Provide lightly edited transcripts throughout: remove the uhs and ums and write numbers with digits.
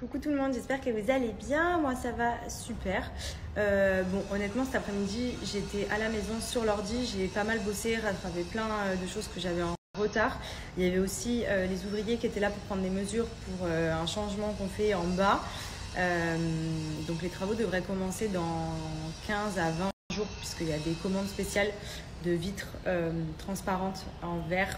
Coucou tout le monde, j'espère que vous allez bien. Moi ça va super. Bon, honnêtement cet après-midi j'étais à la maison sur l'ordi, j'ai pas mal bossé, rattrapé plein de choses que j'avais en retard. Il y avait aussi les ouvriers qui étaient là pour prendre des mesures pour un changement qu'on fait en bas. Donc les travaux devraient commencer dans 15 à 20 jours puisqu'il y a des commandes spéciales de vitres transparentes en verre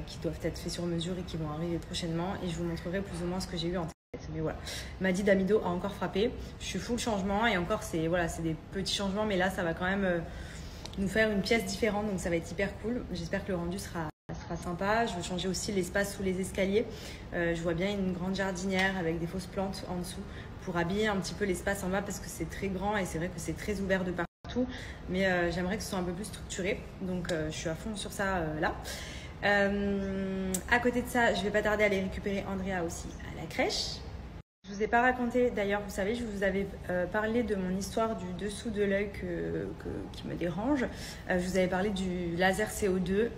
qui doivent être faits sur mesure et qui vont arriver prochainement, et je vous montrerai plus ou moins ce que j'ai eu en tête. Mais voilà, Madi d'Amido a encore frappé. Je suis full changement et encore c'est des petits changements, mais là ça va quand même nous faire une pièce différente, donc ça va être hyper cool. J'espère que le rendu sera sympa. Je veux changer aussi l'espace sous les escaliers. Je vois bien une grande jardinière avec des fausses plantes en dessous pour habiller un petit peu l'espace en bas parce que c'est très grand et c'est vrai que c'est très ouvert de partout, mais j'aimerais que ce soit un peu plus structuré, donc je suis à fond sur ça là. À côté de ça, je vais pas tarder à aller récupérer Andrea aussi à la crèche. Je vous ai pas raconté, d'ailleurs, vous savez, je vous avais parlé de mon histoire du dessous de l'œil qui me dérange. Je vous avais parlé du laser CO2,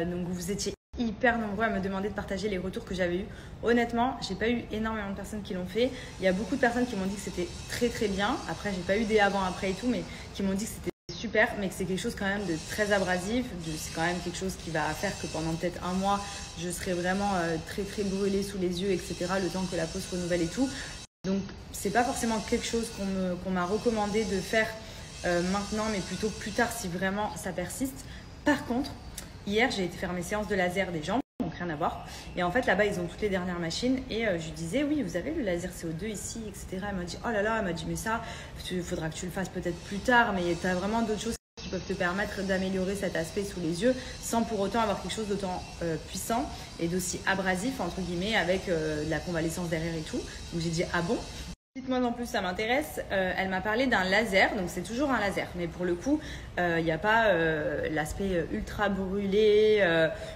donc vous étiez hyper nombreux à me demander de partager les retours que j'avais eus. Honnêtement, j'ai pas eu énormément de personnes qui l'ont fait. Il y a beaucoup de personnes qui m'ont dit que c'était très très bien. Après, j'ai pas eu des avant après et tout, mais qui m'ont dit que c'était super, mais que c'est quelque chose quand même de très abrasif. C'est quand même quelque chose qui va faire que pendant peut-être un mois, je serai vraiment très très brûlée sous les yeux, etc. Le temps que la peau se renouvelle et tout. Donc, c'est pas forcément quelque chose qu'on m'a recommandé de faire maintenant, mais plutôt plus tard si vraiment ça persiste. Par contre, hier, j'ai été faire mes séances de laser des jambes, donc rien à voir. Et en fait, là-bas, ils ont toutes les dernières machines. Et je lui disais, oui, vous avez le laser CO2 ici, etc. Elle m'a dit, oh là là, elle m'a dit, mais ça, il faudra que tu le fasses peut-être plus tard, mais tu as vraiment d'autres choses qui peuvent te permettre d'améliorer cet aspect sous les yeux sans pour autant avoir quelque chose d'autant puissant et d'aussi abrasif, entre guillemets, avec de la convalescence derrière et tout. Donc j'ai dit, ah bon? Dites-moi en plus, ça m'intéresse. Elle m'a parlé d'un laser, donc c'est toujours un laser, mais pour le coup, il n'y a pas l'aspect ultra brûlé,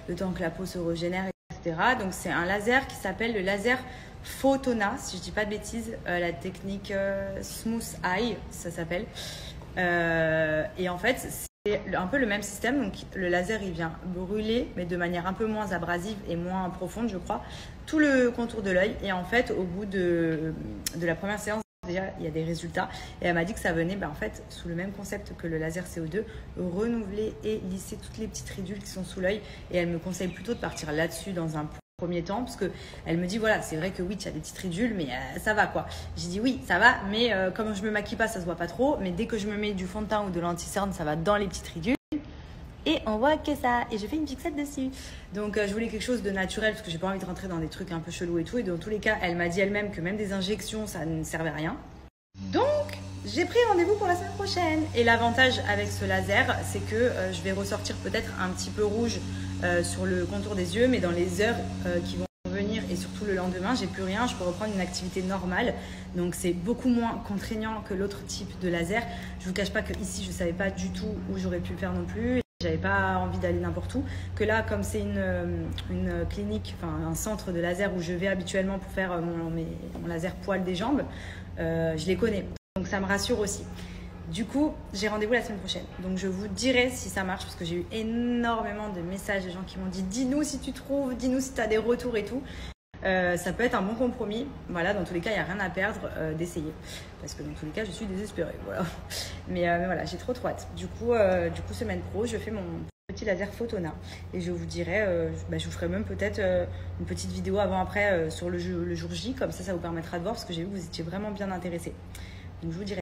le temps que la peau se régénère, etc. Donc c'est un laser qui s'appelle le laser Photona, si je ne dis pas de bêtises, la technique Smooth Eye, ça s'appelle. Et en fait, c'est un peu le même système. Donc le laser, il vient brûler, mais de manière un peu moins abrasive et moins profonde, je crois, tout le contour de l'œil. Et en fait, au bout de la première séance, déjà, il y a des résultats. Et elle m'a dit que ça venait, en fait, sous le même concept que le laser CO2, renouveler et lisser toutes les petites ridules qui sont sous l'œil. Et elle me conseille plutôt de partir là-dessus dans un premier temps, parce qu'elle me dit, voilà, c'est vrai que oui, tu as des petites ridules, mais ça va quoi. J'ai dit oui, ça va, mais comme je me maquille pas, ça se voit pas trop. Mais dès que je me mets du fond de teint ou de l'anti-cerne, ça va dans les petites ridules. Et on voit que ça. Et je fais une fixette dessus. Donc je voulais quelque chose de naturel parce que j'ai pas envie de rentrer dans des trucs un peu chelous et tout. Et dans tous les cas, elle m'a dit elle-même que même des injections, ça ne servait à rien. Donc j'ai pris rendez-vous pour la semaine prochaine. Et l'avantage avec ce laser, c'est que je vais ressortir peut-être un petit peu rouge sur le contour des yeux, mais dans les heures qui vont venir et surtout le lendemain, j'ai plus rien, je peux reprendre une activité normale. Donc c'est beaucoup moins contraignant que l'autre type de laser. Je vous cache pas que ici je savais pas du tout où j'aurais pu le faire non plus. J'avais pas envie d'aller n'importe où. Que là, comme c'est une clinique, enfin un centre de laser où je vais habituellement pour faire mon laser poil des jambes, je les connais. Donc ça me rassure aussi. Du coup, j'ai rendez-vous la semaine prochaine. Donc je vous dirai si ça marche parce que j'ai eu énormément de messages de gens qui m'ont dit dis-nous si tu trouves, dis-nous si tu as des retours et tout. Ça peut être un bon compromis. Voilà, dans tous les cas, il n'y a rien à perdre d'essayer. Parce que dans tous les cas, je suis désespérée. Voilà. Mais voilà, j'ai trop hâte. Du coup, semaine pro, je fais mon petit laser Photona. Et je vous dirai, je vous ferai même peut-être une petite vidéo avant-après sur le jour J. Comme ça vous permettra de voir parce que j'ai vu que vous étiez vraiment bien intéressés. Donc je vous dirai.